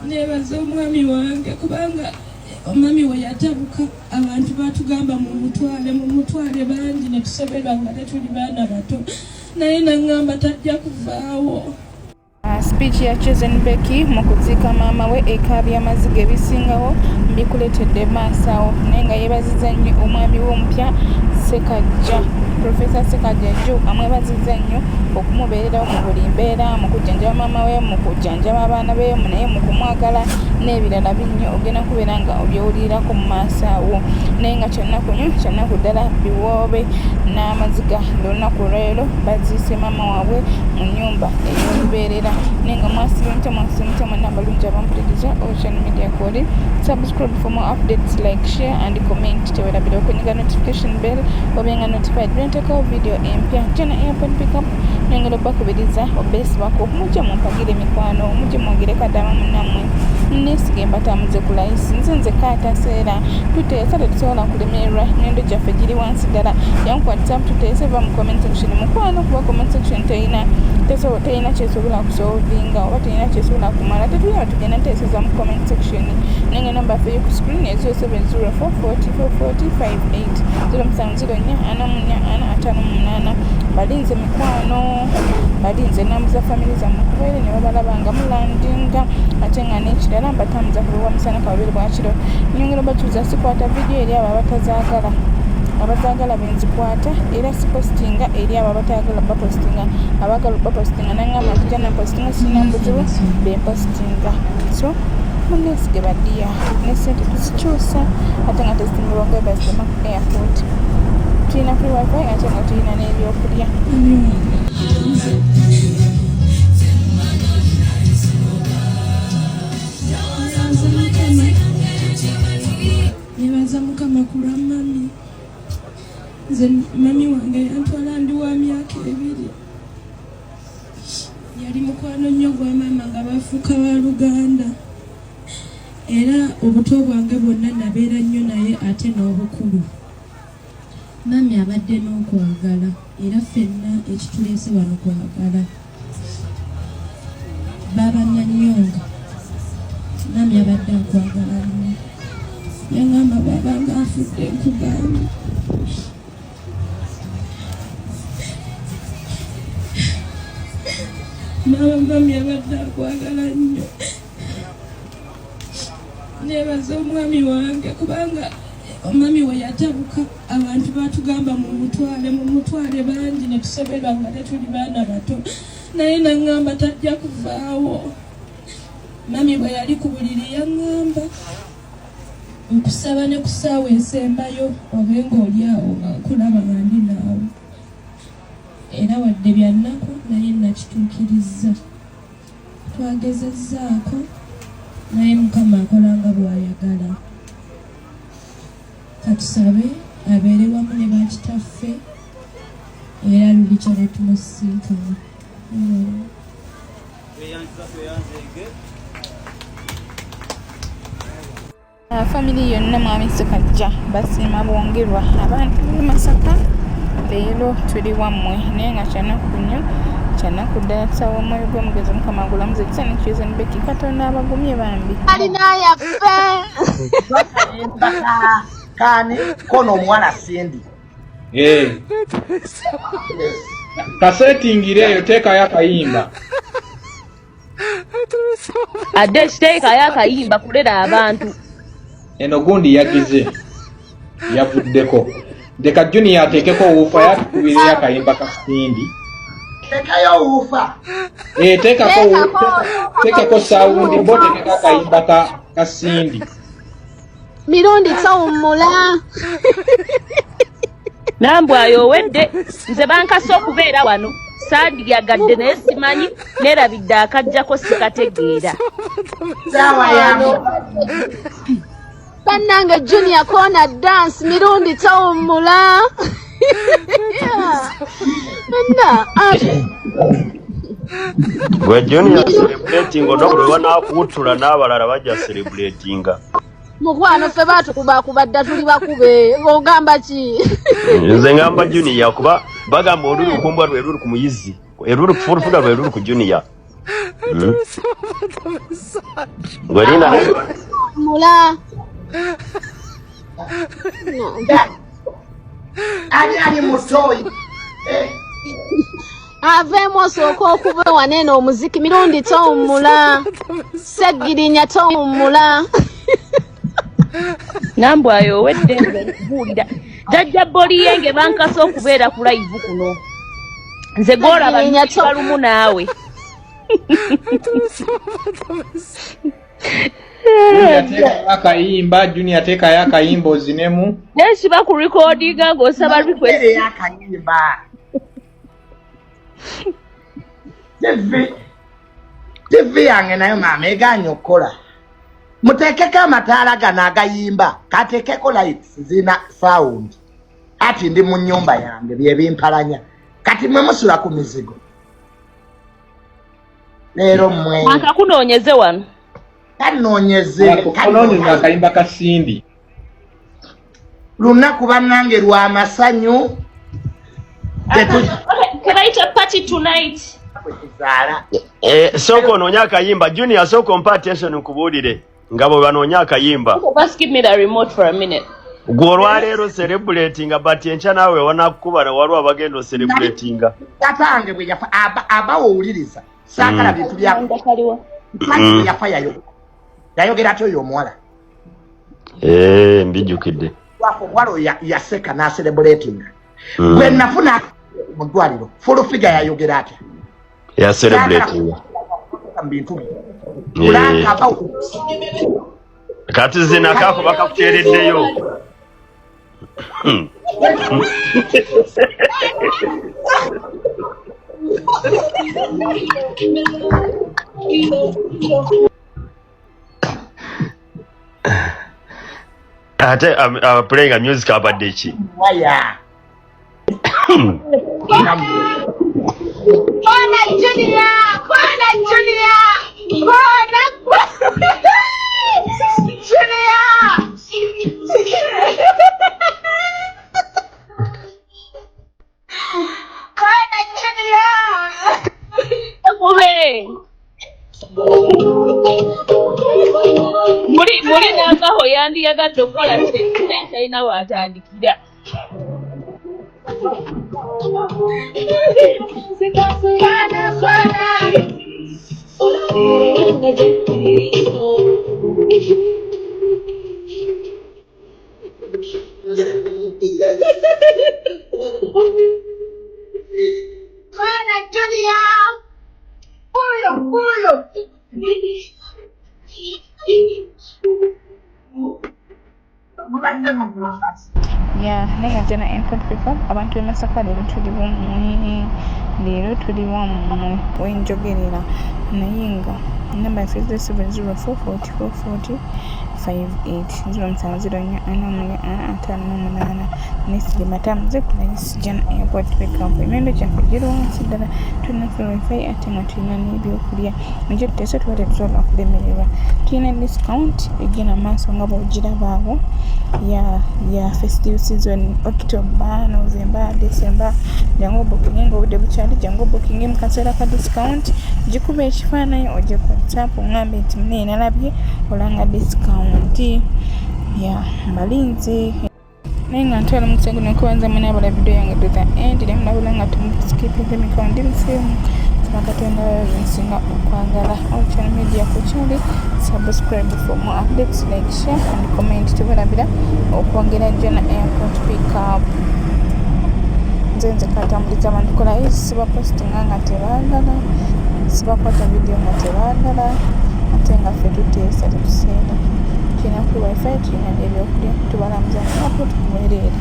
nebaza omwami wange kubanga omwami we yatabuka abantu batugamba mu mutwale bangi ne tusoberwa nga tetuli baana bato naye naŋŋamba tajja kuvaawo. Speech ya Chosen Becky mu kuziika maama we ekaabya amaziga ebisingawo mbikuletedde maasawo naye nga yeebazizza nnyo omwami w'omupya Ssekaggya Professor Ssekaggya Joe amwebazizza nnyo okumubeererawo mu buli mbeera mu kujjanjaba maama we mu kujjanjaba abaana be naye mu kumwagala n'ebirala binnyo ogenda kubeera nga obyewulirirako mu maaso awo naye nga kyennaku nnyo kyennaku ddala biwoobe n'amaziga olunaku olwaleero baziise maama waabwe mu nnyumba ey'olubeerera naye nga mwasibye mutya mwenna abalungi abampuliriza Ocean Media Kodi. Subscribe for more updates, like, share and comment. Tewerabira okunyiga notification bell obenga notified bwentekawo video empya jana airpod pickup nengera bakubiriza obesi bako mujje mumpagire mikwano mujje mwogere kadama munammwe nesige mbatamuze ku license nze kata seera tuteesa tetusobola kulemererwa ngendo gyaffe giri wansi ddala yankwatisa tuteese va mu comment section mukwano kuba comment section teyina kyesobola kusolvinga oba teyina kyesobola kumala tetulina tugenda nteeseza mu comment section nenge namba yaffe ku screen 0704404458 070445458 balinze mikwano balinze namu za family za mukubeere ne babalabanga mulandinga ate nga n'ekirala mbatambuza kuliwa musana kababiri bwakiro nyongera bakyuza sikwata video eri abo abazaagala benzikwata era sipostinga eri abo abatayagala bapostinga abagala bapostinga nangamba nti jana postinga sina mbuzibu bepostinga so munesige badiya nesente tuzikyusa ate nga tezitimbibwanga ebazima ku airport tulina kuri wifi ate nga tulina n'ebyokulya nebaza mukama kulwa mami nze mami wange yantwala ndi wa myaka 2 yali mukwano nnyo gwa mama nga bafuuka ba Luganda era obuto bwange bwonna nabeera nnyo naye ate n'obukulu mami abadde n'okwagala era ffenna ekituleese wano kwagala baba Nyanyonga mami abadde akwagala nnyo yangamba baba nga afudde nkugamba mami abadde akwagala nnyo nebaza omwami wange kubanga omwami we yatabuka abantu batugamba mu mutwale bangi ne tusoberwa nga tetuli baana bato naye naŋŋamba tajja kuvaawo mami bwe yali ku buliri yaŋŋamba nkusaba ne ku ssaawa esembayo obe ng'oli awo nga nkulaba nga ndi naawe era wadde byannaku naye nakituukirizza twagezezzaako naye mukama akolanga bw'ayagala katusabe abeere wamu ne bakitaffe era luli kyale tumusinkana family yonna mwami Ssekaggya basiima bwongerwa abantu b'e Masaka leero tuli wammwe naye nga kyanaku nnyo kyanaku ddala tusaba omwoyo gw'omugezi mukama agulamuze ekisani Chosen Becky Katonda abagumye bambi alina yaffe kani kono omwana Sindi kasetingireyo teekayo akayimba adde kiteekayo akayimba kulera abantu eno gundi yagize yavuddeko Deka Junior ateekeko wuufa yatukubireyo akayimba ka Sindi tekayo wuufa teekako sawundi bo tekeko akayimba ka Sindi mirundi towummula nambwayo owedde nze bankasa okubeera wano saandyagadde naye simanyi neerabidde akajjako sikategeera bannange Junior Corner dance mirundi towummula gwe Junior celebrating odobulwa nakuutula n'abalala bajja celebratinga mukwano ffe batukubakubadda tuli bakube ng'ogamba ki nze ngamba Junior kuba bagamba oluli kumbwa lwe luli ku muyizi eruli kufulufuga lwe luli ku Junior Gwelina mula ali mutoyi aveemu osooka okuba wanene omuziki mirundi towummula seggirinya towummula Nambwayo ow'eddembe buulira jjajja boli yenge bankasa okubeera ku live kuno nze gw'olaba balumu naawe akayimba Junior teekayo akayimba ozinemu nekiba ku recordinga ng'osaba request akayimba TV yange nayo maama eganya okukola muteekeko amataala gano agayimba kateekeko lights zina sound ati ndi mu nnyumba yange byebimpalanya kati mwe musula ku mizigo leero mmwe akakunoonyeze wano kanoonyeze akayimba ka Cindy lunaku bannange lwa masanyu Can I take party tonight? soko onoonya akayimba Junior soko mpa attention nkubuulire nga bwe banoonya akayimba Just give me the remote for a minute. gwe olwaleero celebratinga but enkya naawe wanakukuba ne waliwo abagenda ocelebratinga tatange bwe yafa abawuliriza saakala bintu byako yafa yayogera ati oyo omuwala mbijjukidde omuwala yaseka n'acelebratinga bwe nafuna mu ddwaliro full figure yayogera atya yacelebratinga bintu kulanga kati zinakaako bakakuteereddeyo ate playing a music abadde ki waya Kona Junior Kona Muri nangaho yandiyagadde okukola talina watandikira Yeah, naye ate na infant people abantu b'Masaka leero tuli wammwe wenjogerera naye nga namba yaffe 0704444058 07044458 nesige matamuze kulayi sijana airport pickup emendo gyaffe giri wansi ddala tulina wifi ate nga tulina n'ebyokulya nekyo tutese tuba tetusobola kulemererwa tulina discount egenda maaso nga bw'ogirabaawo ya festive season October, November, December jangu booking obudde bukyali jangu booking mu kaseera ka discount gikuba ekifaananyi ojje ku WhatsApp ngambe nti mune nalabye olanga discount ya mbalinzi naye nga ntwala mu kiseera kubanza muna abala video yange to the end ne munabula nga tumuskipinga emikono ndi musimu Katonda nsinga okwagala Ochana Media kukyali subscribe for more updates, like, share and comment tubalabira okwongera Jona Airport Pickup nze katambuliza abantu kola siba postinga nga tebaagala siba kwata video nga tebaagala ate nga ffe tuteesa tetuseera tulina ku wifi tulina ebyokulya tubalamuza airport kumwereere